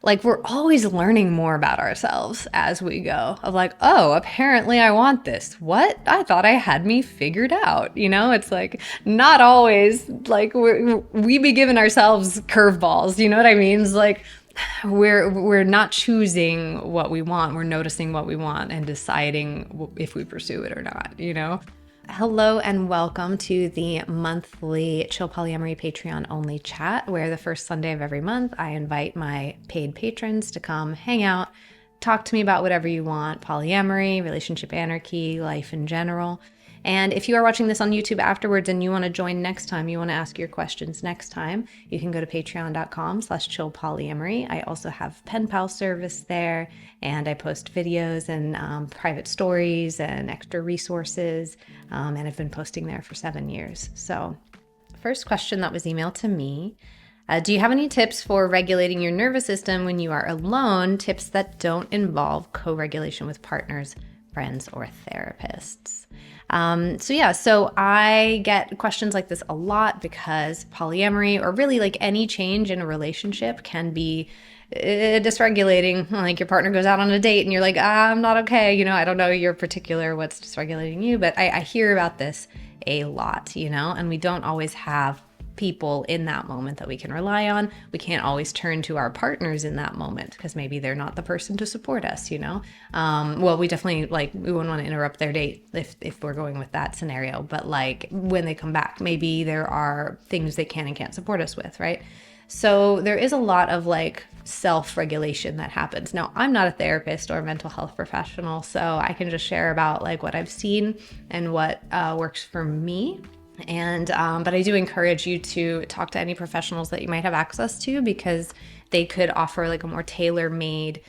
like we're always learning more about ourselves as we go of like, oh, apparently I want this. What? I thought I had me figured out. It's like not always like we be giving ourselves curveballs. You know what I mean? It's like we're not choosing what we want. We're noticing what we want and deciding if we pursue it or not. Hello and welcome to the monthly Chill Polyamory Patreon only chat, where the first Sunday of every month I invite my paid patrons to come hang out, talk to me about whatever you want: polyamory, relationship anarchy, life in general. And if you are watching this on YouTube afterwards and you want to join next time, you want to ask your questions next time, you can go to patreon.com/chillpolyamory. I also have pen pal service there, and I post videos and private stories and extra resources, and I've been posting there for 7 years. So first question that was emailed to me: do you have any tips for regulating your nervous system when you are alone? Tips that don't involve co-regulation with partners, friends, or therapists. So I get questions like this a lot because polyamory, or really like any change in a relationship, can be dysregulating. Like your partner goes out on a date and you're like, I'm not okay. I don't know your particular what's dysregulating you, but I hear about this a lot, and we don't always have people in that moment that we can rely on. We can't always turn to our partners in that moment because maybe they're not the person to support us, well, we definitely we wouldn't want to interrupt their date if we're going with that scenario, but like when they come back, maybe there are things they can and can't support us with, right? So there is a lot of self-regulation that happens. Now, I'm not a therapist or a mental health professional, so I can just share about what I've seen and what works for me. But I do encourage you to talk to any professionals that you might have access to, because they could offer a more tailor-made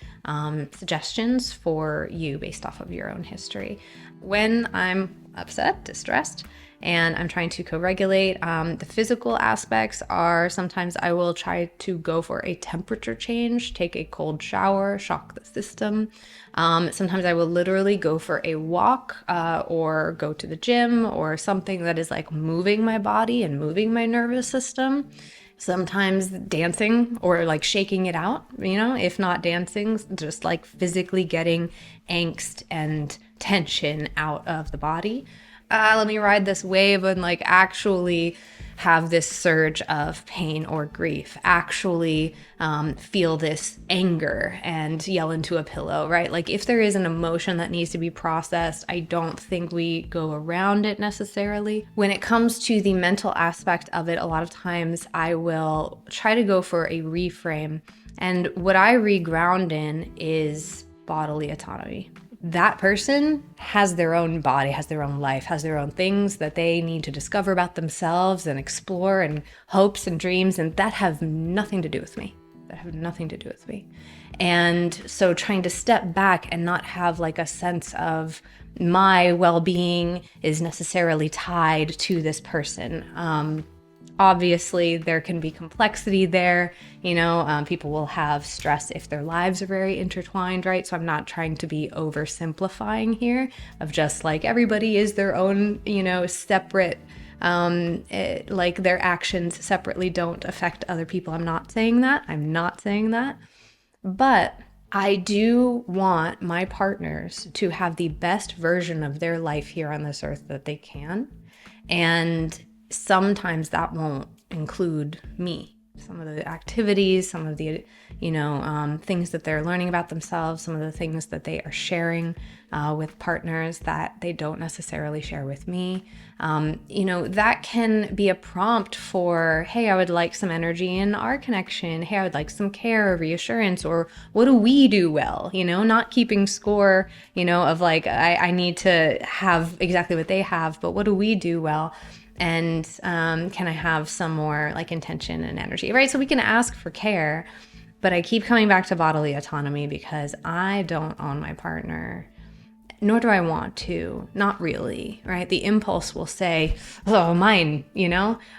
suggestions for you based off of your own history. When I'm upset, distressed, and I'm trying to co-regulate, the physical aspects are sometimes I will try to go for a temperature change, take a cold shower, shock the system. Sometimes I will literally go for a walk or go to the gym or something that is moving my body and moving my nervous system. Sometimes dancing or shaking it out, if not dancing, just physically getting angst and tension out of the body. Let me ride this wave and actually have this surge of pain or grief, actually feel this anger and yell into a pillow, right? If there is an emotion that needs to be processed, I don't think we go around it necessarily. When it comes to the mental aspect of it, a lot of times I will try to go for a reframe. And what I reground in is bodily autonomy. That person has their own body, has their own life, has their own things that they need to discover about themselves and explore, and hopes and dreams, and that have nothing to do with me. And so trying to step back and not have a sense of my well-being is necessarily tied to this person. Obviously, there can be complexity there. People will have stress if their lives are very intertwined, right? So I'm not trying to be oversimplifying here of just everybody is their own, separate, their actions separately don't affect other people. I'm not saying that. But I do want my partners to have the best version of their life here on this earth that they can. And sometimes that won't include me. Some of the activities, some of the, things that they're learning about themselves, some of the things that they are sharing with partners that they don't necessarily share with me. That can be a prompt for, hey, I would like some energy in our connection. Hey, I would like some care or reassurance, or what do we do well? Not keeping score, of I need to have exactly what they have, but what do we do well? And can I have some more intention and energy, right? So we can ask for care, but I keep coming back to bodily autonomy because I don't own my partner, nor do I want to. Not really, right? The impulse will say, oh, mine,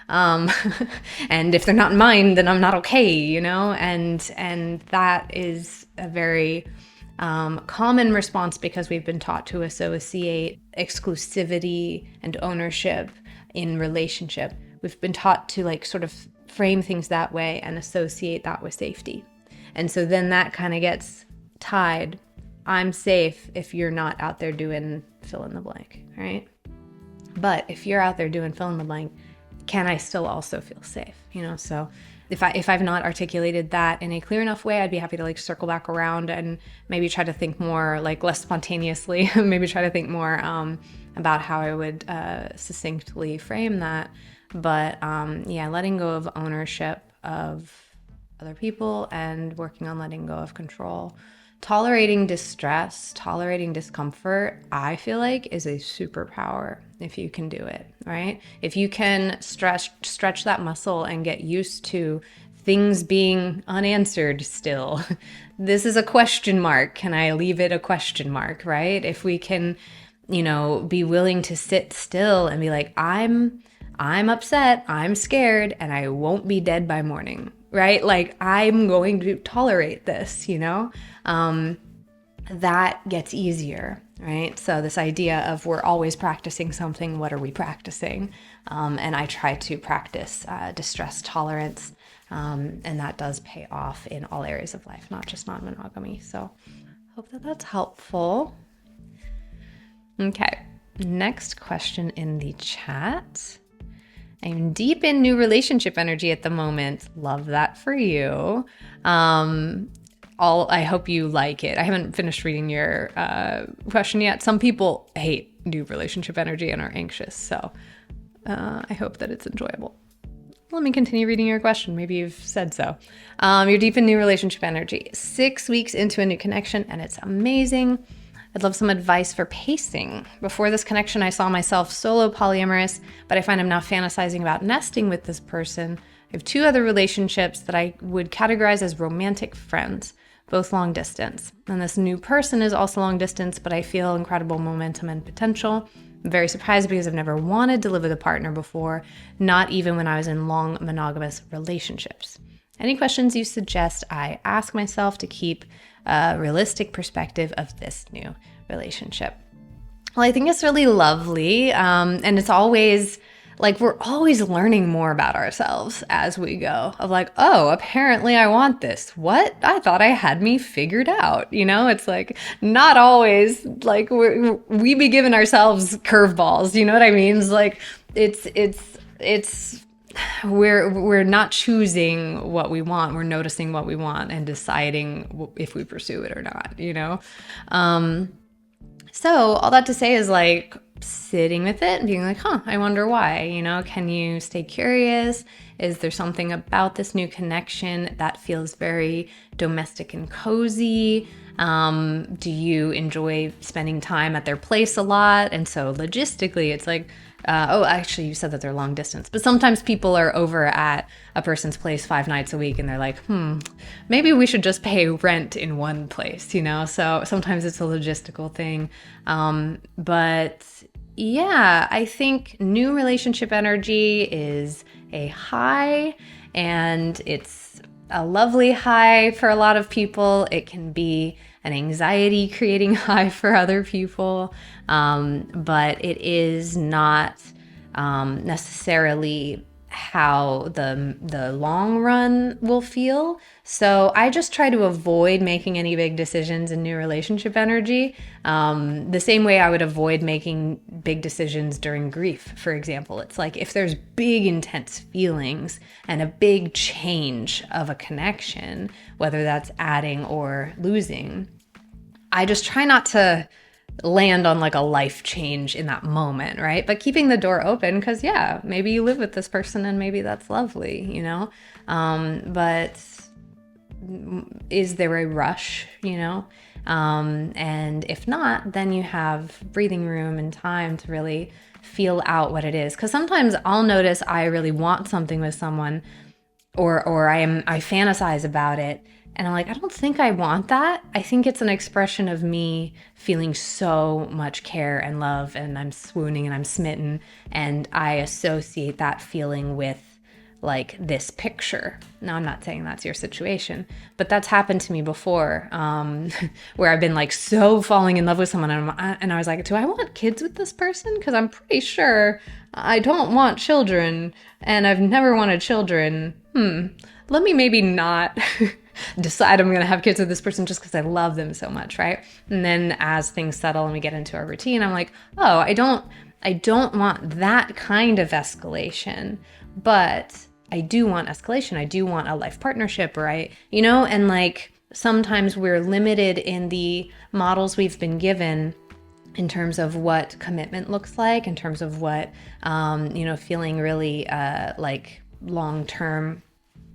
and if they're not mine, then I'm not okay, and that is a very common response because we've been taught to associate exclusivity and ownership in relationship. We've been taught to sort of frame things that way and associate that with safety. And so then that kind of gets tied. I'm safe if you're not out there doing fill in the blank, right? But if you're out there doing fill in the blank, can I still also feel safe? So if I've not articulated that in a clear enough way, I'd be happy to like circle back around and maybe try to think more like less spontaneously, maybe try to think more about how I would succinctly frame that. But letting go of ownership of other people and working on letting go of control. Tolerating distress, tolerating discomfort, I feel like is a superpower if you can do it, right? If you can stretch that muscle and get used to things being unanswered still. This is a question mark. Can I leave it a question mark, right? If we can, be willing to sit still and be like, I'm upset, I'm scared, and I won't be dead by morning, right? Like I'm going to tolerate this, that gets easier, right? So this idea of we're always practicing something, what are we practicing? And I try to practice distress tolerance, and that does pay off in all areas of life, not just non-monogamy. So hope that that's helpful. Okay, next question in the chat. I'm deep in new relationship energy at the moment. Love that for you. I hope you like it. I haven't finished reading your question yet. Some people hate new relationship energy and are anxious, so I hope that it's enjoyable. Let me continue reading your question. Maybe you've said so. You're deep in new relationship energy. 6 weeks into a new connection, and it's amazing. I'd love some advice for pacing. Before this connection, I saw myself solo polyamorous, but I find I'm now fantasizing about nesting with this person. I have 2 other relationships that I would categorize as romantic friends, both long distance. And this new person is also long distance, but I feel incredible momentum and potential. I'm very surprised because I've never wanted to live with a partner before, not even when I was in long monogamous relationships. Any questions you suggest I ask myself to keep a realistic perspective of this new relationship? Well, I think it's really lovely. And it's always like, we're always learning more about ourselves as we go of like, oh, apparently I want this. What? I thought I had me figured out. It's like not always like we be giving ourselves curveballs. You know what I mean? It's like, we're not choosing what we want. We're noticing what we want and deciding if we pursue it or not, So all that to say is like sitting with it and being like, I wonder why, can you stay curious? Is there something about this new connection that feels very domestic and cozy? Do you enjoy spending time at their place a lot? And so logistically, it's like, actually, you said that they're long distance, but sometimes people are over at a person's place 5 nights a week and they're like, maybe we should just pay rent in one place, So sometimes it's a logistical thing. But yeah, I think new relationship energy is a high, and it's a lovely high for a lot of people. It can be an anxiety creating high for other people, but it is not necessarily how the long run will feel. So I just try to avoid making any big decisions in new relationship energy, the same way I would avoid making big decisions during grief, for example. It's like if there's big intense feelings and a big change of a connection, whether that's adding or losing, I just try not to land on like a life change in that moment, right? But keeping the door open, because yeah, maybe you live with this person and maybe that's lovely, but is there a rush, and if not, then you have breathing room and time to really feel out what it is. Because sometimes I'll notice I really want something with someone, or I fantasize about it, and I'm like, I don't think I want that. I think it's an expression of me feeling so much care and love, and I'm swooning and I'm smitten, and I associate that feeling with like this picture. Now, I'm not saying that's your situation, but that's happened to me before, where I've been like so falling in love with someone, and I was like, do I want kids with this person? Because I'm pretty sure I don't want children, and I've never wanted children. Let me maybe not decide I'm going to have kids with this person just because I love them so much, right? And then as things settle and we get into our routine, I'm like, oh, I don't want that kind of escalation, but I do want escalation. I do want a life partnership, right? And like sometimes we're limited in the models we've been given in terms of what commitment looks like, in terms of what, feeling really like long-term,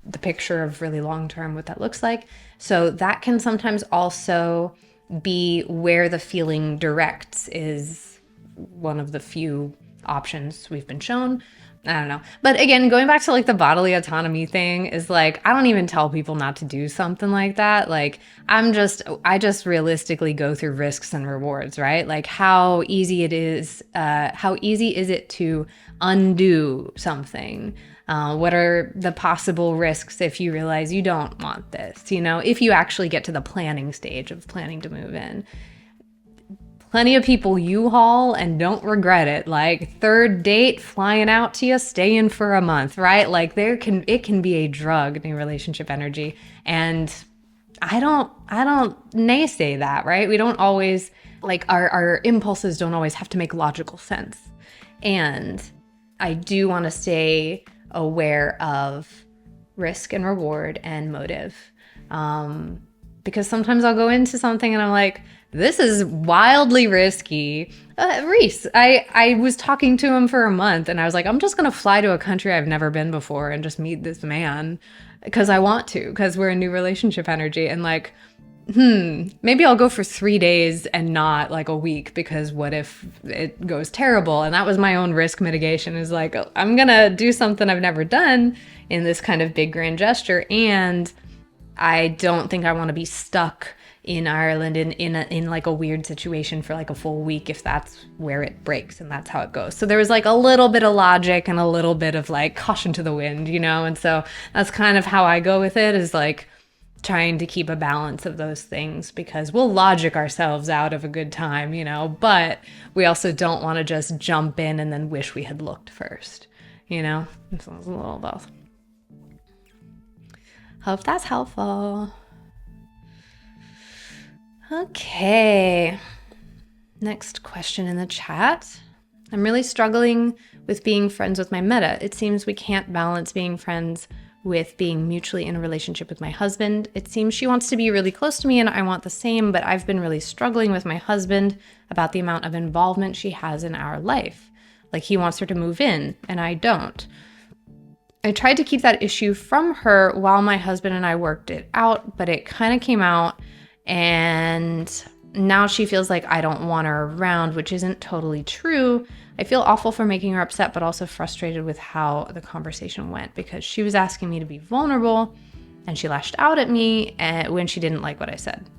the picture of really long-term, what that looks like. So that can sometimes also be where the feeling directs is one of the few options we've been shown. I don't know. But again, going back to like the bodily autonomy thing is like, I don't even tell people not to do something like that. Like I just realistically go through risks and rewards, right? Like how easy is it to undo something? What are the possible risks if you realize you don't want this? If you actually get to the planning stage of planning to move in. Plenty of people U-Haul and don't regret it. Like third date, flying out to you, staying for a month, right? Like it can be a drug, new relationship energy. And I don't naysay that, right? We don't always, like our impulses don't always have to make logical sense. And I do want to stay aware of risk and reward and motive. Because sometimes I'll go into something and I'm like, this is wildly risky. Reese, I was talking to him for a month and I was like, I'm just going to fly to a country I've never been before and just meet this man because I want to, because we're in new relationship energy. And like, maybe I'll go for 3 days and not like a week, because what if it goes terrible? And that was my own risk mitigation, is like, I'm going to do something I've never done in this kind of big grand gesture. And I don't think I want to be stuck in Ireland in like a weird situation for like a full week if that's where it breaks and that's how it goes. So there was like a little bit of logic and a little bit of like caution to the wind, and so that's kind of how I go with it, is like trying to keep a balance of those things, because we'll logic ourselves out of a good time, but we also don't want to just jump in and then wish we had looked first, so it's a little both. Hope that's helpful. Okay, next question in the chat. I'm really struggling with being friends with my meta. It seems we can't balance being friends with being mutually in a relationship with my husband. It seems she wants to be really close to me and I want the same, but I've been really struggling with my husband about the amount of involvement she has in our life. Like he wants her to move in and I don't. I tried to keep that issue from her while my husband and I worked it out, but it kind of came out. And now she feels like I don't want her around, which isn't totally true. I feel awful for making her upset, but also frustrated with how the conversation went, because she was asking me to be vulnerable and she lashed out at me when she didn't like what I said.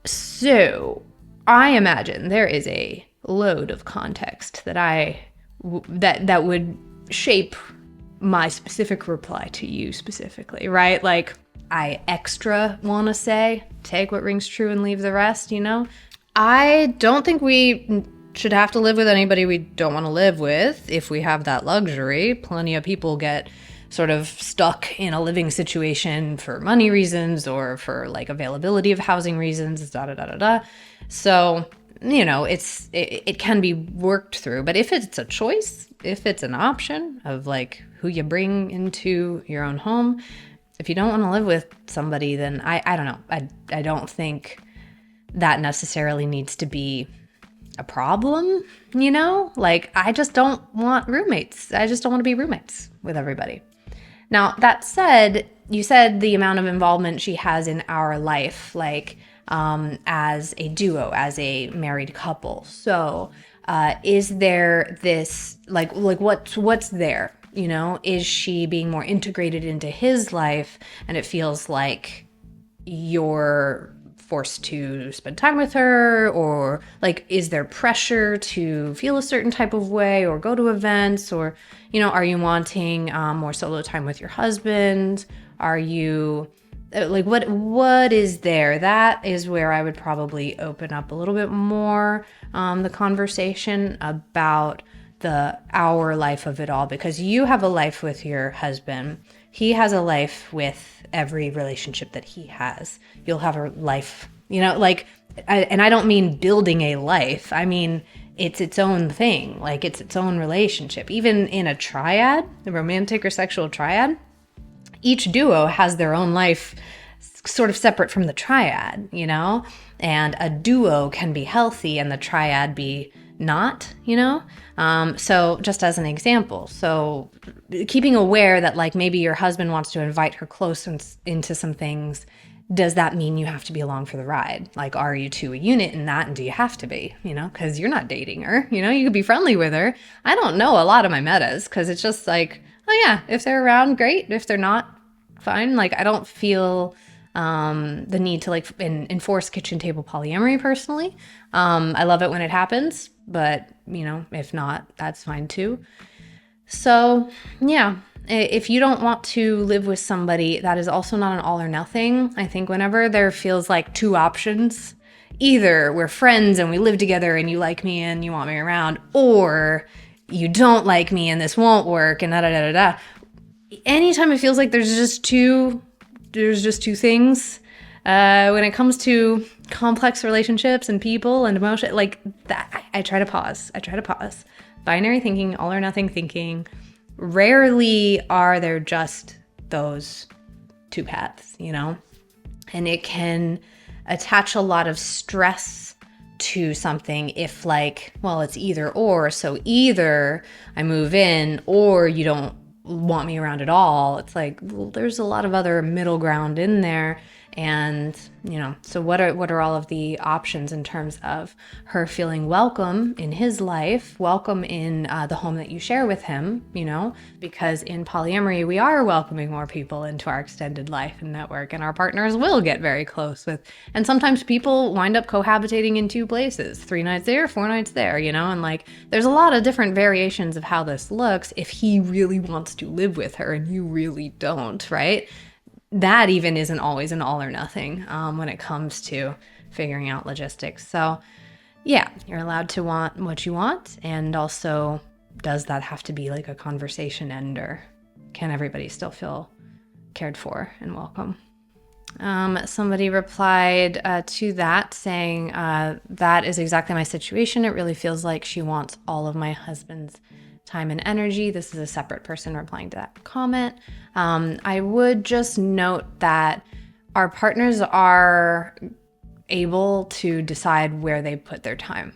So I imagine there is a load of context that would shape my specific reply to you specifically, right? Like, I extra want to say, take what rings true and leave the rest, I don't think we should have to live with anybody we don't want to live with if we have that luxury. Plenty of people get sort of stuck in a living situation for money reasons or for like availability of housing reasons, So, it can be worked through. But if it's a choice, if it's an option of like who you bring into your own home, if you don't want to live with somebody, then I don't know. I don't think that necessarily needs to be a problem, Like, I just don't want roommates. I just don't want to be roommates with everybody. Now, that said, you said the amount of involvement she has in our life, like as a duo, as a married couple. So is there this, like what's there? Is she being more integrated into his life and it feels like you're forced to spend time with her? Or like, is there pressure to feel a certain type of way or go to events? Or, are you wanting more solo time with your husband? Are you like, what is there? That is where I would probably open up a little bit more the conversation about our life of it all, because you have a life with your husband. He has a life with every relationship that he has. You'll have a life, like, and I don't mean building a life. I mean, it's its own thing. Like, it's its own relationship. Even in a triad, the romantic or sexual triad, each duo has their own life sort of separate from the triad, and a duo can be healthy and the triad be not, so just as an example, so keeping aware that like maybe your husband wants to invite her close into some things, does that mean you have to be along for the ride? Like, are you two a unit in that, and do you have to be, because you're not dating her, you could be friendly with her. I don't know a lot of my metas because it's just like, oh yeah, if they're around, great. If they're not, fine. Like, I don't feel the need to like enforce kitchen table polyamory personally. I love it when it happens, but if not, that's fine too. So yeah, if you don't want to live with somebody, that is also not an all or nothing. I think whenever there feels like two options, either we're friends and we live together and you like me and you want me around, or you don't like me and this won't work and da-da-da-da-da. Anytime it feels like there's just two things, when it comes to complex relationships and people and emotion, like that, I try to pause. Binary thinking, all or nothing thinking. Rarely are there just those two paths, and it can attach a lot of stress to something if like, well, it's either or, so either I move in or you don't want me around at all. It's like, well, there's a lot of other middle ground in there. And, so what are all of the options in terms of her feeling welcome in his life, welcome in the home that you share with him, because in polyamory, we are welcoming more people into our extended life and network, and our partners will get very close with, and sometimes people wind up cohabitating in two places, 3 nights there, 4 nights there, and like, there's a lot of different variations of how this looks if he really wants to live with her and you really don't, right? That even isn't always an all or nothing when it comes to figuring out logistics. So yeah, you're allowed to want what you want. And also, does that have to be like a conversation ender? Can everybody still feel cared for and welcome? Somebody replied to that saying, that is exactly my situation. It really feels like she wants all of my husband's time and energy. This is a separate person replying to that comment. I would just note that our partners are able to decide where they put their time,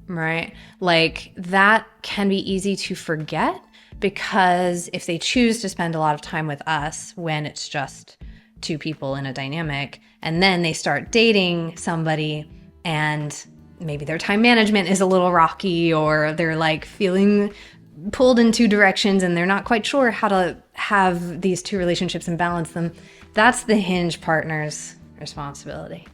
right? Like, that can be easy to forget, because if they choose to spend a lot of time with us when it's just two people in a dynamic, and then they start dating somebody and maybe their time management is a little rocky, or they're like feeling pulled in two directions and they're not quite sure how to have these two relationships and balance them, that's the hinge partner's responsibility,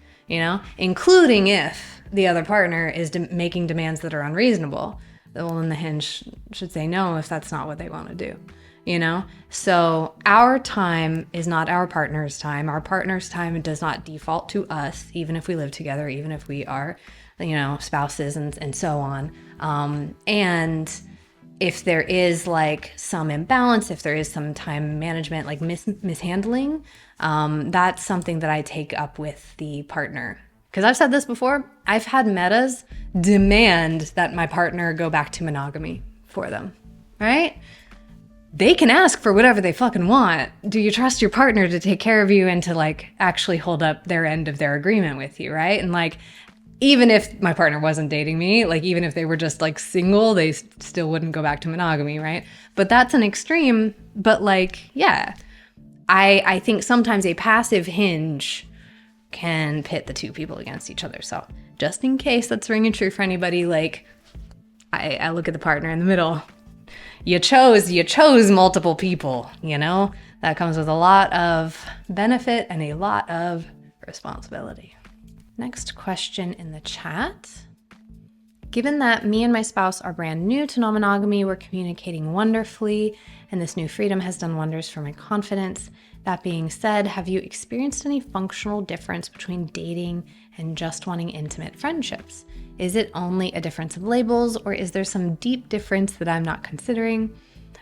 including if the other partner is making demands that are unreasonable. Well, then the hinge should say no if that's not what they want to do, So our time is not our partner's time. Our partner's time does not default to us, even if we live together, even if we are, spouses and so on. And if there is like some imbalance, if there is some time management, like mishandling, that's something that I take up with the partner. Because I've said this before, I've had metas demand that my partner go back to monogamy for them, right? They can ask for whatever they fucking want. Do you trust your partner to take care of you and to like actually hold up their end of their agreement with you, right? And like, even if my partner wasn't dating me, like even if they were just like single, they still wouldn't go back to monogamy, right? But that's an extreme. But like, yeah, I think sometimes a passive hinge can pit the two people against each other. So just in case that's ringing true for anybody, like I look at the partner in the middle. You chose multiple people, that comes with a lot of benefit and a lot of responsibility. Next question in the chat. Given that me and my spouse are brand new to non-monogamy, we're communicating wonderfully, and this new freedom has done wonders for my confidence. That being said, have you experienced any functional difference between dating and just wanting intimate friendships? Is it only a difference of labels, or is there some deep difference that I'm not considering?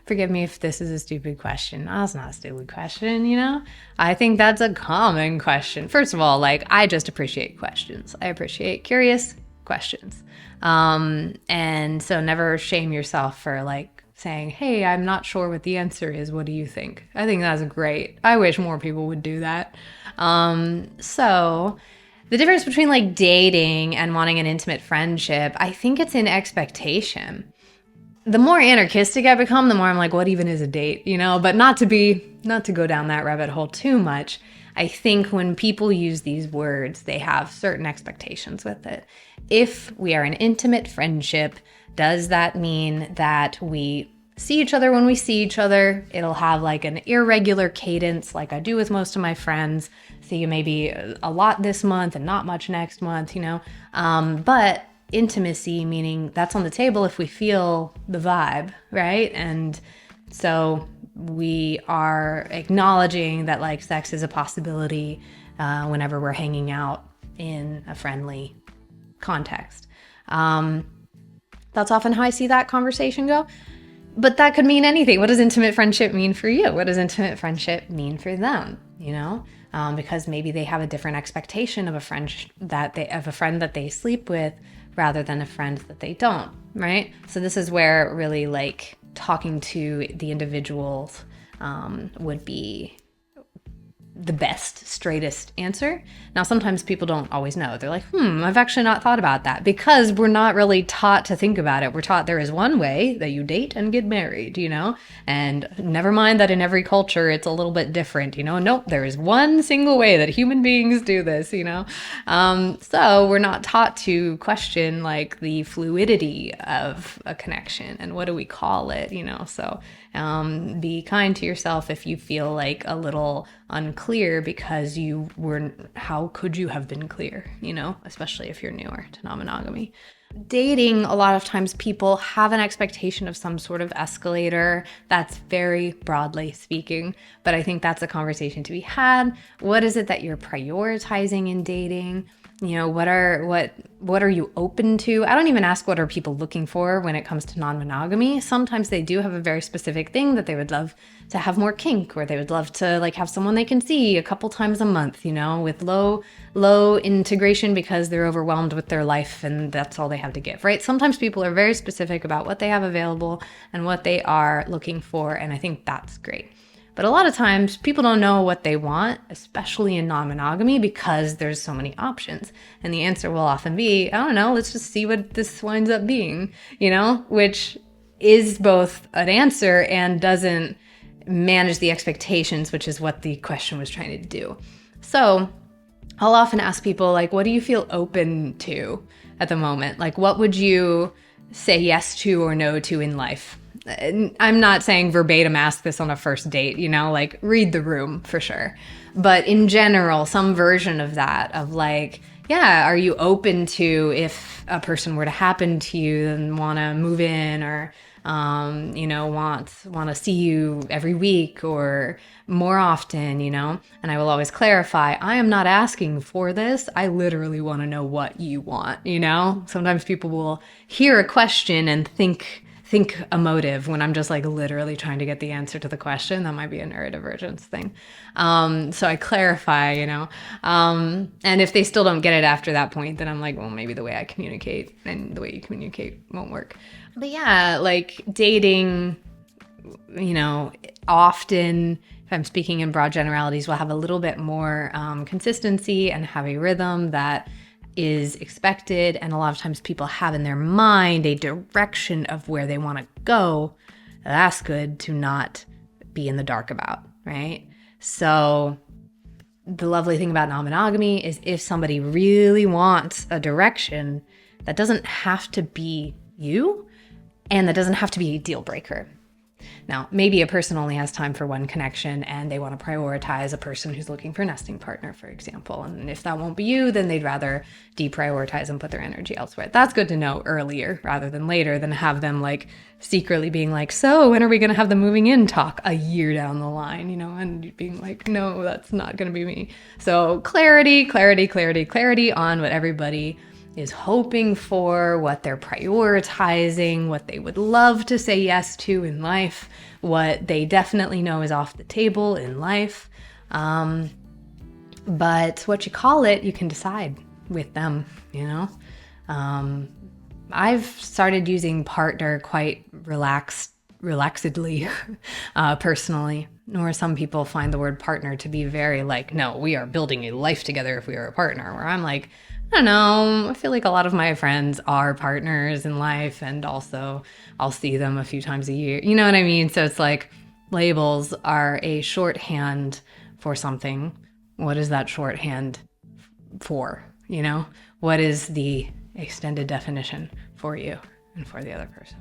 forgive me if this is a stupid question. Oh, it's not a stupid question, you know? I think that's a common question. First of all, like, I just appreciate questions. I appreciate curious questions. And so never shame yourself for like saying, hey, I'm not sure what the answer is. What do you think? I think that's great. I wish more people would do that. So the difference between like dating and wanting an intimate friendship, I think it's in expectation. The more anarchistic I become, the more I'm like, what even is a date? You know, but not to go down that rabbit hole too much. I think when people use these words, they have certain expectations with it. If we are an intimate friendship, does that mean that we see each other when we see each other? It'll have like an irregular cadence like I do with most of my friends. See you maybe a lot this month and not much next month, you know? But intimacy, meaning that's on the table if we feel the vibe, right? And so we are acknowledging that like sex is a possibility whenever we're hanging out in a friendly context. That's often how I see that conversation go. But that could mean anything. What does intimate friendship mean for you? What does intimate friendship mean for them? You know, because maybe they have a different expectation of a friend that they sleep with rather than a friend that they don't, right? So this is where really like talking to the individuals would be the best, straightest answer. Now, sometimes people don't always know. They're like, I've actually not thought about that, because we're not really taught to think about it. We're taught there is one way that you date and get married, you know, and never mind that in every culture it's a little bit different, you know. Nope, there is one single way that human beings do this, you know. So we're not taught to question like the fluidity of a connection and what do we call it, you know. So be kind to yourself if you feel like a little unclear because how could you have been clear, you know, especially if you're newer to non-monogamy. Dating, a lot of times people have an expectation of some sort of escalator. That's very broadly speaking, but I think that's a conversation to be had. What is it that you're prioritizing in dating? You know, what are you open to? I don't even ask what are people looking for when it comes to non-monogamy. Sometimes they do have a very specific thing that they would love to have more kink, or they would love to like have someone they can see a couple times a month, you know, with low integration because they're overwhelmed with their life and that's all they have to give, right? Sometimes people are very specific about what they have available and what they are looking for, and I think that's great. But a lot of times people don't know what they want, especially in non-monogamy, because there's so many options. And the answer will often be, I don't know, let's just see what this winds up being, you know, which is both an answer and doesn't manage the expectations, which is what the question was trying to do. So I'll often ask people, like, what do you feel open to at the moment? Like, what would you say yes to or no to in life? I'm not saying verbatim ask this on a first date, you know, like read the room for sure. But in general, some version of that, of like, yeah, are you open to if a person were to happen to you and want to move in, or, you know, want to see you every week or more often, you know? And I will always clarify, I am not asking for this. I literally want to know what you want, you know? Sometimes people will hear a question and think a motive when I'm just like literally trying to get the answer to the question. That might be a neurodivergence thing. So I clarify, you know, and if they still don't get it after that point, then I'm like, well, maybe the way I communicate and the way you communicate won't work. But yeah, like dating, you know, often, if I'm speaking in broad generalities, will have a little bit more consistency and have a rhythm that is expected, and a lot of times people have in their mind a direction of where they want to go. That's good to not be in the dark about, right? So the lovely thing about non-monogamy is if somebody really wants a direction, that doesn't have to be you, and that doesn't have to be a deal breaker. Now, maybe a person only has time for one connection and they want to prioritize a person who's looking for a nesting partner, for example. And if that won't be you, then they'd rather deprioritize and put their energy elsewhere. That's good to know earlier rather than later, than have them like secretly being like, so when are we going to have the moving in talk a year down the line, you know, and being like, no, that's not going to be me. So clarity on what everybody is hoping for, what they're prioritizing, what they would love to say yes to in life, what they definitely know is off the table in life. But what you call it, you can decide with them, you know? I've started using partner quite relaxedly, personally, nor some people find the word partner to be very like, no, we are building a life together if we are a partner, where I'm like, I don't know, I feel like a lot of my friends are partners in life, and also I'll see them a few times a year, you know what I mean? So it's like labels are a shorthand for something. What is that shorthand for, you know? What is the extended definition for you and for the other person?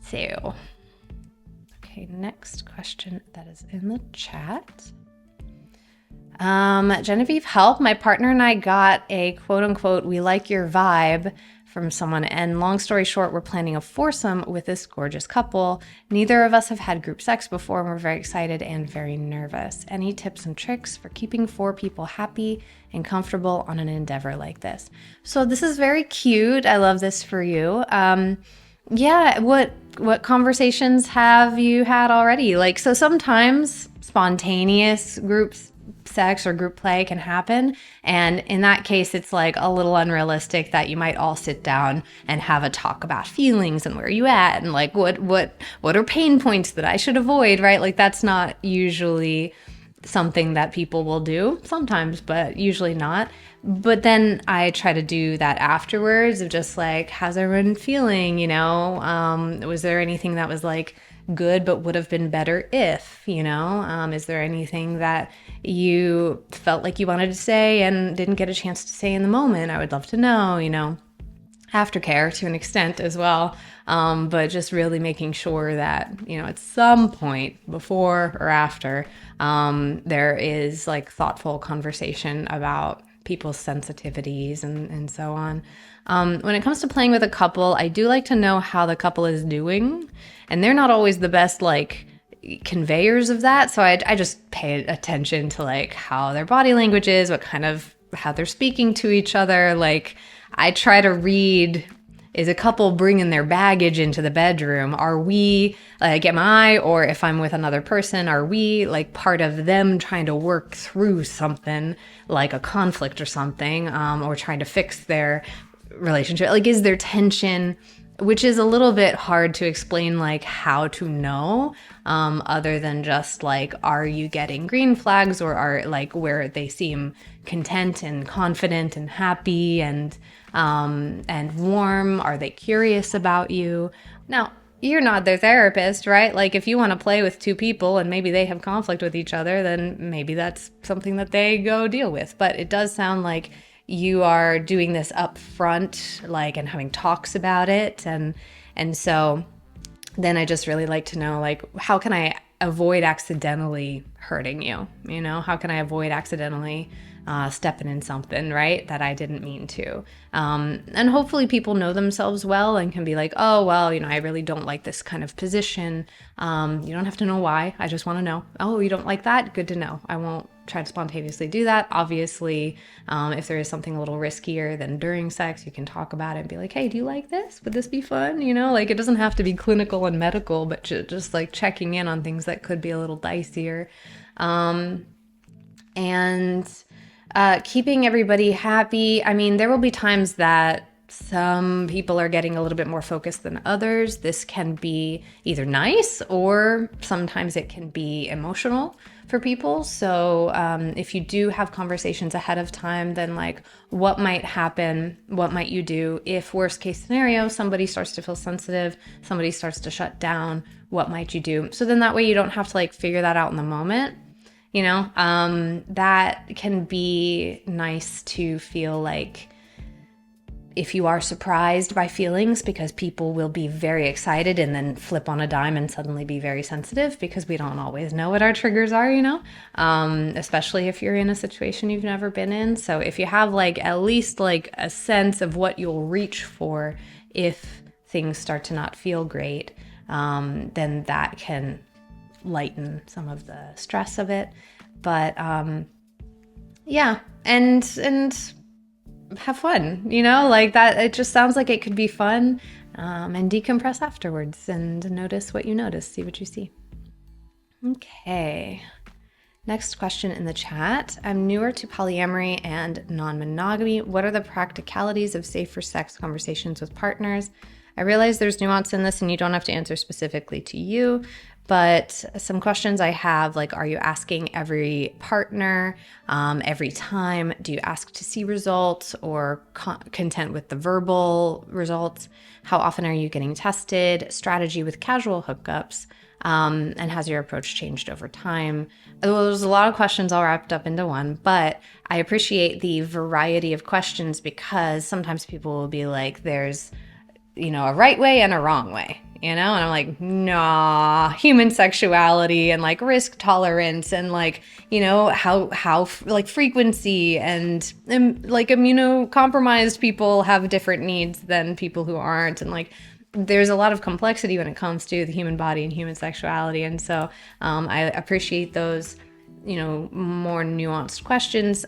So, okay, next question that is in the chat. Genevieve, help. My partner and I got a quote unquote, we like your vibe from someone. And long story short, we're planning a foursome with this gorgeous couple. Neither of us have had group sex before, and we're very excited and very nervous. Any tips and tricks for keeping 4 people happy and comfortable on an endeavor like this? So this is very cute. I love this for you. Yeah, what conversations have you had already? Like, so sometimes spontaneous groups sex or group play can happen, and in that case it's like a little unrealistic that you might all sit down and have a talk about feelings and where you at and like what are pain points that I should avoid, right? Like that's not usually something that people will do, sometimes, but usually not. But then I try to do that afterwards of just like, how's everyone feeling, you know? Was there anything that was like good but would have been better if, you know? Is there anything that you felt like you wanted to say and didn't get a chance to say in the moment? I would love to know, you know. Aftercare to an extent as well, but just really making sure that, you know, at some point before or after, there is like thoughtful conversation about people's sensitivities and so on. When it comes to playing with a couple, I do like to know how the couple is doing, and they're not always the best like conveyors of that. So I just pay attention to like how their body language is, what kind of, how they're speaking to each other. Like I try to read, is a couple bringing their baggage into the bedroom? Are we, like, am I, or if I'm with another person, are we like part of them trying to work through something like a conflict or something, or trying to fix their relationship? Like, is there tension? Which is a little bit hard to explain, like how to know, other than just like, are you getting green flags, or are like where they seem content and confident and happy and warm? Are they curious about you? Now, you're not their therapist, right? Like if you want to play with 2 people and maybe they have conflict with each other, then maybe that's something that they go deal with. But it does sound like you are doing this up front, like, and having talks about it. And so then I just really like to know, like, how can I avoid accidentally hurting you? You know, how can I avoid accidentally stepping in something, right, that I didn't mean to? And hopefully people know themselves well and can be like, oh, well, you know, I really don't like this kind of position. You don't have to know why. I just want to know. Oh, you don't like that? Good to know. I won't try to spontaneously do that. Obviously, if there is something a little riskier than during sex, you can talk about it and be like, hey, do you like this? Would this be fun? You know, like it doesn't have to be clinical and medical, but just like checking in on things that could be a little dicier. And keeping everybody happy. I mean, there will be times that some people are getting a little bit more focused than others. This can be either nice, or sometimes it can be emotional for people. So if you do have conversations ahead of time, then like what might happen, what might you do if, worst case scenario, somebody starts to feel sensitive, somebody starts to shut down, what might you do? So then that way you don't have to like figure that out in the moment. You know, that can be nice to feel like, if you are surprised by feelings, because people will be very excited and then flip on a dime and suddenly be very sensitive, because we don't always know what our triggers are, you know, especially if you're in a situation you've never been in. So if you have like at least like a sense of what you'll reach for if things start to not feel great, then that can lighten some of the stress of it. But yeah, and have fun, you know, like that. It just sounds like it could be fun, and decompress afterwards and notice what you notice, see what you see. Okay. Next question in the chat. I'm newer to polyamory and non-monogamy. What are the practicalities of safer sex conversations with partners? I realize there's nuance in this and you don't have to answer specifically to you, but some questions I have, like, are you asking every partner every time? Do you ask to see results or content with the verbal results? How often are you getting tested? Strategy with casual hookups? And has your approach changed over time? Well, there's a lot of questions all wrapped up into one, but I appreciate the variety of questions because sometimes people will be like, there's, you know, a right way and a wrong way, you know? And I'm like, nah, human sexuality and like risk tolerance and like, you know, how like frequency and like immunocompromised people have different needs than people who aren't. And like, there's a lot of complexity when it comes to the human body and human sexuality. And so I appreciate those, you know, more nuanced questions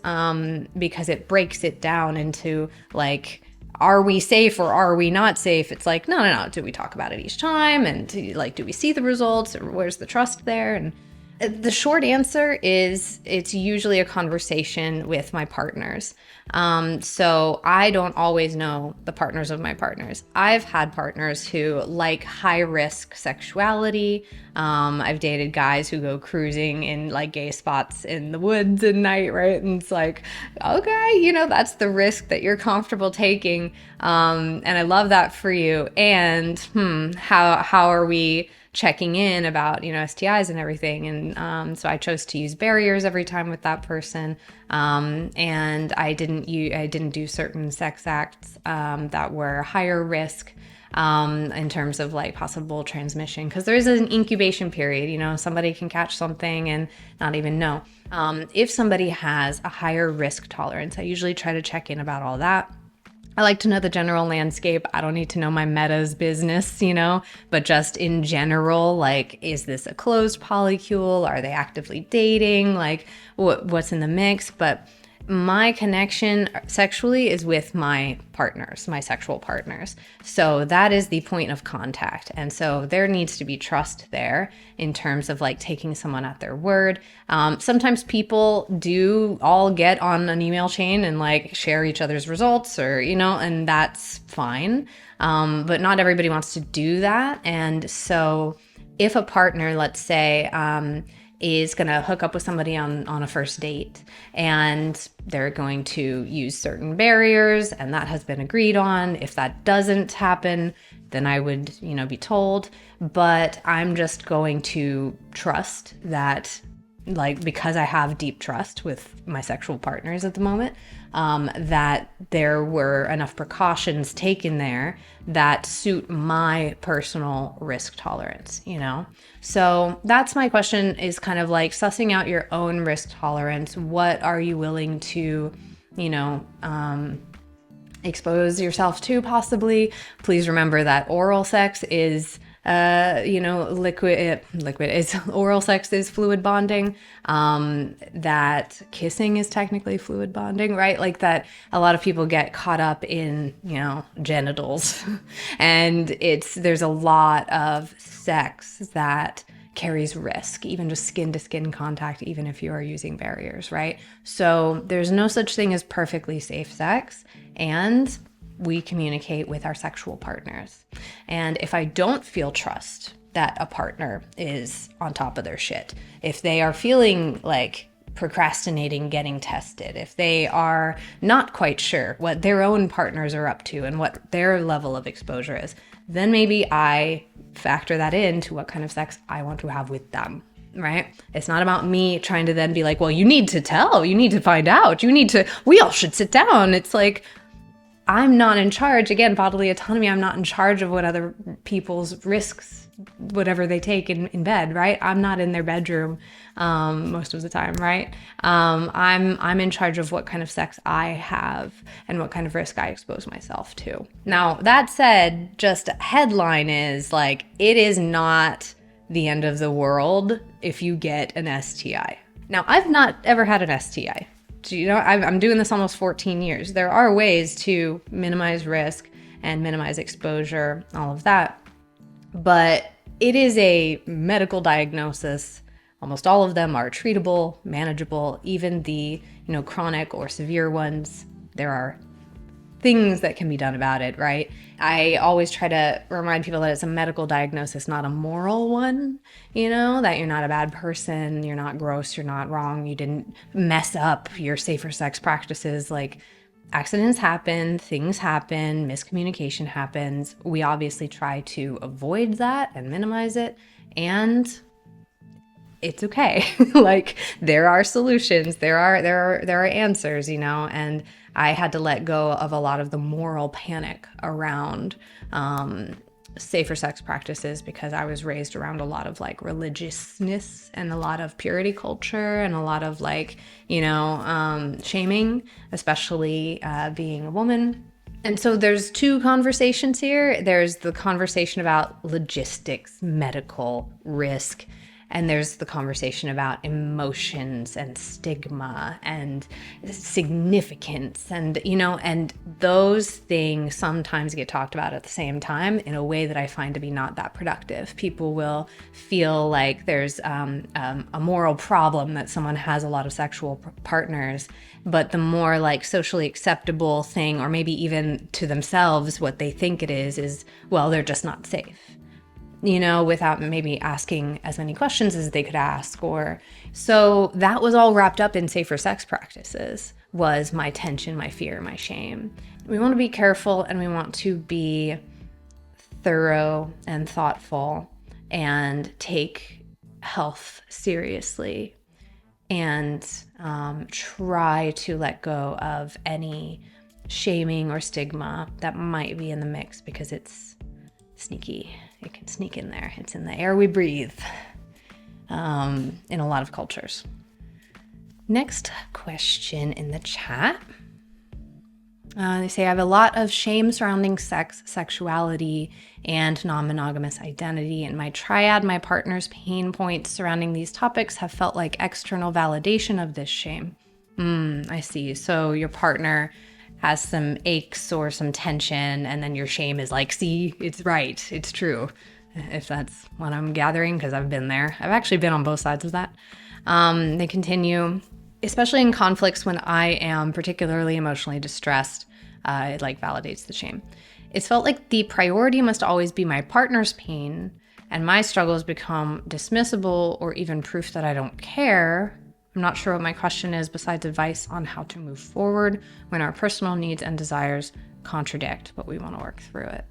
because it breaks it down into like, are we safe or are we not safe? It's like, no. Do we talk about it each time? And do we see the results or where's the trust there? And the short answer is it's usually a conversation with my partners. So I don't always know the partners of my partners. I've had partners who like high risk sexuality. I've dated guys who go cruising in like gay spots in the woods at night, right? And it's like, okay, you know, that's the risk that you're comfortable taking. And I love that for you. And how are we checking in about, you know, STIs and everything. And so I chose to use barriers every time with that person. And I didn't do certain sex acts that were higher risk in terms of like possible transmission, because there is an incubation period. You know, somebody can catch something and not even know. If somebody has a higher risk tolerance, I usually try to check in about all that. I like to know the general landscape. I don't need to know my meta's business, you know, but just in general, like, is this a closed polycule? Are they actively dating? Like, what's in the mix? But my connection sexually is with my partners, my sexual partners. So that is the point of contact. And so there needs to be trust there in terms of like taking someone at their word. Sometimes people do all get on an email chain and like share each other's results or, you know, and that's fine. But not everybody wants to do that. And so if a partner, let's say, is going to hook up with somebody on a first date and they're going to use certain barriers and that has been agreed on. If that doesn't happen, then I would, you know, be told, but I'm just going to trust that, like, because I have deep trust with my sexual partners at the moment, that there were enough precautions taken there that suit my personal risk tolerance, you know? So that's my question, is kind of like sussing out your own risk tolerance. What are you willing to, you know, expose yourself to possibly? Please remember that oral sex is you know, liquid is oral sex is fluid bonding, that kissing is technically fluid bonding, right? Like that a lot of people get caught up in, you know, genitals and there's a lot of sex that carries risk, even just skin to skin contact, even if you are using barriers, right? So there's no such thing as perfectly safe sex, and we communicate with our sexual partners. And if I don't feel trust that a partner is on top of their shit, if they are feeling like procrastinating getting tested, if they are not quite sure what their own partners are up to and what their level of exposure is, then maybe I factor that into what kind of sex I want to have with them. Right? It's not about me trying to then be like, well, you need to tell, you need to find out, we all should sit down. It's like, I'm not in charge. Again, bodily autonomy, I'm not in charge of what other people's risks, whatever they take in bed, right? I'm not in their bedroom most of the time, right? I'm in charge of what kind of sex I have and what kind of risk I expose myself to. Now, that said, just headline is like, it is not the end of the world if you get an STI. Now, I've not ever had an STI. I'm doing this almost 14 years. There are ways to minimize risk and minimize exposure, all of that. But it is a medical diagnosis. Almost all of them are treatable, manageable, even the, chronic or severe ones. There are things that can be done about it, right? I always try to remind people that it's a medical diagnosis, not a moral one, that you're not a bad person, you're not gross, you're not wrong, you didn't mess up your safer sex practices. Like, accidents happen, things happen, miscommunication happens. We obviously try to avoid that and minimize it, and it's okay. Like, there are solutions, there are answers, and I had to let go of a lot of the moral panic around safer sex practices, because I was raised around a lot of like religiousness and a lot of purity culture and a lot of like, shaming, especially being a woman. And so there's two conversations here. There's the conversation about logistics, medical risk, and there's the conversation about emotions and stigma and significance. And, and those things sometimes get talked about at the same time in a way that I find to be not that productive. People will feel like there's a moral problem that someone has a lot of sexual partners, but the more like socially acceptable thing, or maybe even to themselves, what they think it is, well, they're just not safe. Without maybe asking as many questions as they could ask. Or so that was all wrapped up in safer sex practices, was my tension, my fear, my shame. We want to be careful, and we want to be thorough and thoughtful and take health seriously, and try to let go of any shaming or stigma that might be in the mix, because it's sneaky. It can sneak in there. It's in the air we breathe in a lot of cultures. Next question in the chat. They say, I have a lot of shame surrounding sex, sexuality, and non-monogamous identity. In my triad, my partner's pain points surrounding these topics have felt like external validation of this shame. I see. So your partner has some aches or some tension, and then your shame is like, see, it's right, it's true, if that's what I'm gathering, because I've been there. I've actually been on both sides of that. They continue, especially in conflicts when I am particularly emotionally distressed, it like validates the shame. It's felt like the priority must always be my partner's pain, and my struggles become dismissible or even proof that I don't care. I'm not sure what my question is, besides advice on how to move forward when our personal needs and desires contradict, but we want to work through it.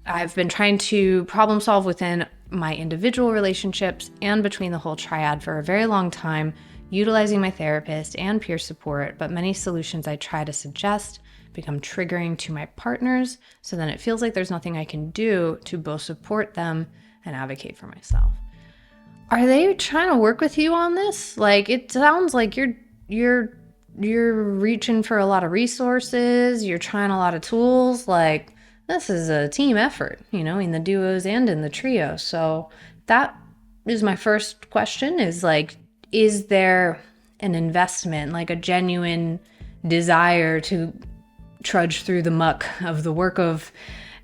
I've been trying to problem solve within my individual relationships and between the whole triad for a very long time, utilizing my therapist and peer support, but many solutions I try to suggest become triggering to my partners, so then it feels like there's nothing I can do to both support them and advocate for myself. Are they trying to work with you on this? Like, it sounds like you're reaching for a lot of resources, you're trying a lot of tools. Like, this is a team effort, in the duos and in the trio. So that is my first question, is like, is there an investment, like a genuine desire to trudge through the muck of the work of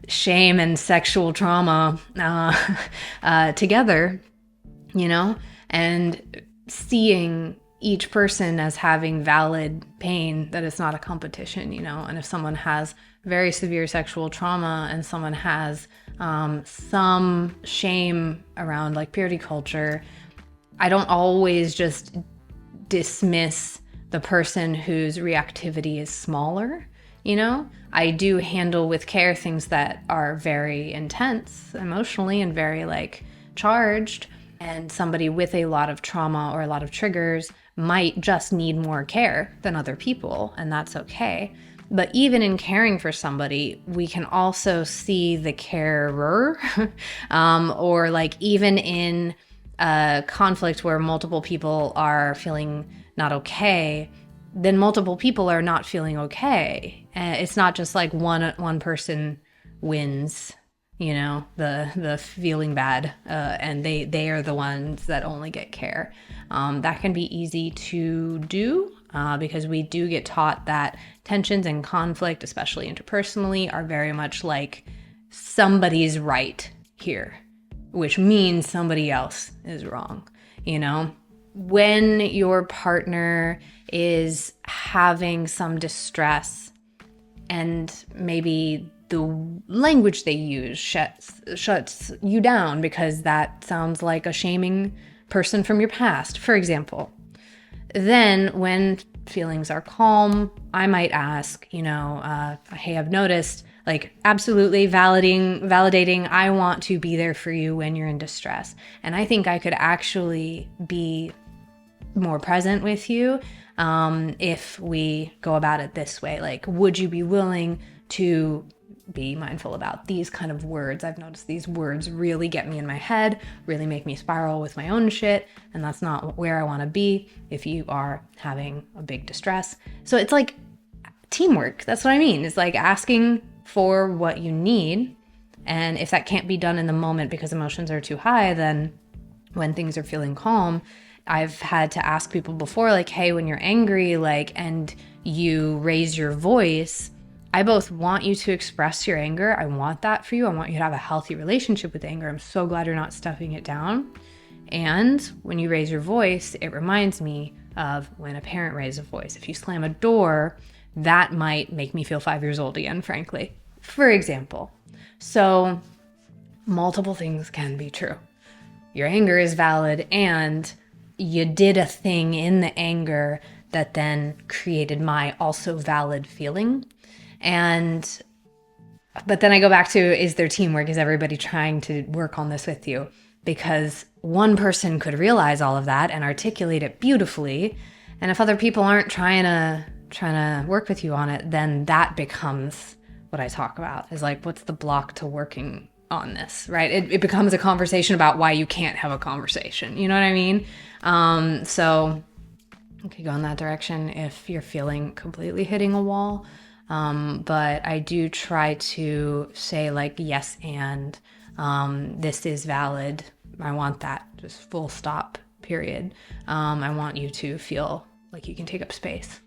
shame and sexual trauma together? And seeing each person as having valid pain, that it's not a competition, and if someone has very severe sexual trauma and someone has some shame around like purity culture, I don't always just dismiss the person whose reactivity is smaller. I do handle with care things that are very intense emotionally and very like charged. And somebody with a lot of trauma or a lot of triggers might just need more care than other people, and that's okay. But even in caring for somebody, we can also see the carer, or like even in a conflict where multiple people are feeling not okay, then multiple people are not feeling okay. And it's not just like one person wins, the feeling bad, and they are the ones that only get care. That can be easy to do, because we do get taught that tensions and conflict, especially interpersonally, are very much like somebody's right here, which means somebody else is wrong, you know? When your partner is having some distress and maybe the language they use shuts you down because that sounds like a shaming person from your past, for example, then when feelings are calm, I might ask, hey, I've noticed, like, absolutely validating, I want to be there for you when you're in distress. And I think I could actually be more present with you if we go about it this way. Like, would you be willing to be mindful about these kind of words? I've noticed these words really get me in my head, really make me spiral with my own shit, and that's not where I want to be if you are having a big distress. So it's like teamwork. That's what I mean. It's like asking for what you need, and if that can't be done in the moment because emotions are too high, then when things are feeling calm, I've had to ask people before, like, hey, when you're angry, like, and you raise your voice, I both want you to express your anger. I want that for you. I want you to have a healthy relationship with anger. I'm so glad you're not stuffing it down. And when you raise your voice, it reminds me of when a parent raises a voice. If you slam a door, that might make me feel 5 years old again, frankly, for example. So multiple things can be true. Your anger is valid, and you did a thing in the anger that then created my also valid feeling. But then I go back to, is there teamwork? Is everybody trying to work on this with you? Because one person could realize all of that and articulate it beautifully. And if other people aren't trying to work with you on it, then that becomes what I talk about, is like, what's the block to working on this, right? It becomes a conversation about why you can't have a conversation. You know what I mean? So you could go in that direction if you're feeling completely hitting a wall. But I do try to say, like, yes, and this is valid. I want that, just full stop, period. I want you to feel like you can take up space.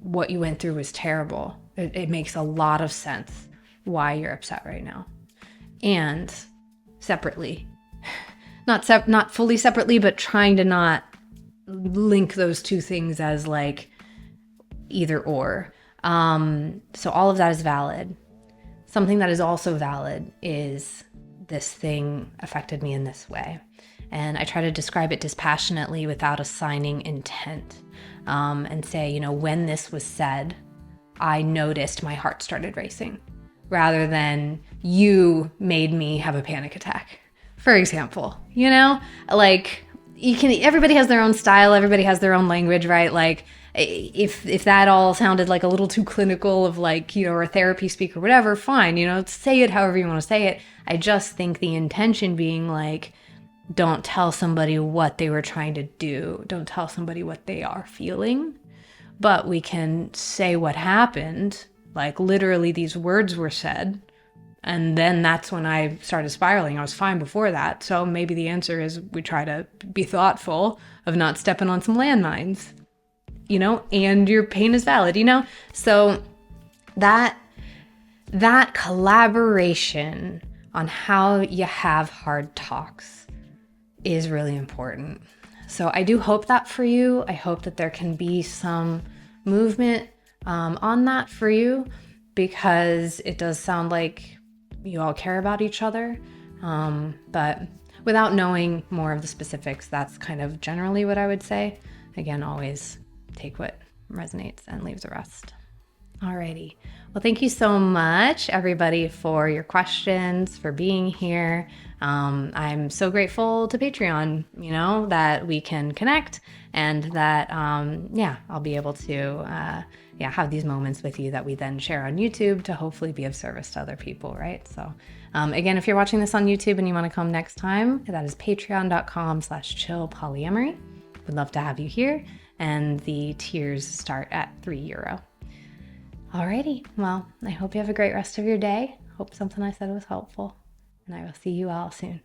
What you went through was terrible. It makes a lot of sense why you're upset right now. And separately, not fully separately, but trying to not link those two things as like either or. So all of that is valid. Something that is also valid is, this thing affected me in this way. And I try to describe it dispassionately without assigning intent, and say, when this was said, I noticed my heart started racing, rather than you made me have a panic attack, for example. Like, everybody has their own style, everybody has their own language, right? Like, if that all sounded like a little too clinical of, like, or a therapy speaker, whatever, fine, say it however you want to say it. I just think the intention being, like, don't tell somebody what they were trying to do. Don't tell somebody what they are feeling. But we can say what happened. Like, literally these words were said. And then that's when I started spiraling. I was fine before that. So maybe the answer is we try to be thoughtful of not stepping on some landmines, and your pain is valid, So that collaboration on how you have hard talks is really important. So I do hope that for you. I hope that there can be some movement on that for you, because it does sound like you all care about each other. But without knowing more of the specifics, that's kind of generally what I would say. Again, always take what resonates and leave the rest. Alrighty. Well, thank you so much, everybody, for your questions, for being here. I'm so grateful to Patreon, that we can connect, and that, I'll be able to, have these moments with you that we then share on YouTube to hopefully be of service to other people, right? So, again, if you're watching this on YouTube and you want to come next time, that is patreon.com/chillpolyamory. Would love to have you here. And the tiers start at €3. Alrighty, well, I hope you have a great rest of your day. Hope something I said was helpful, and I will see you all soon.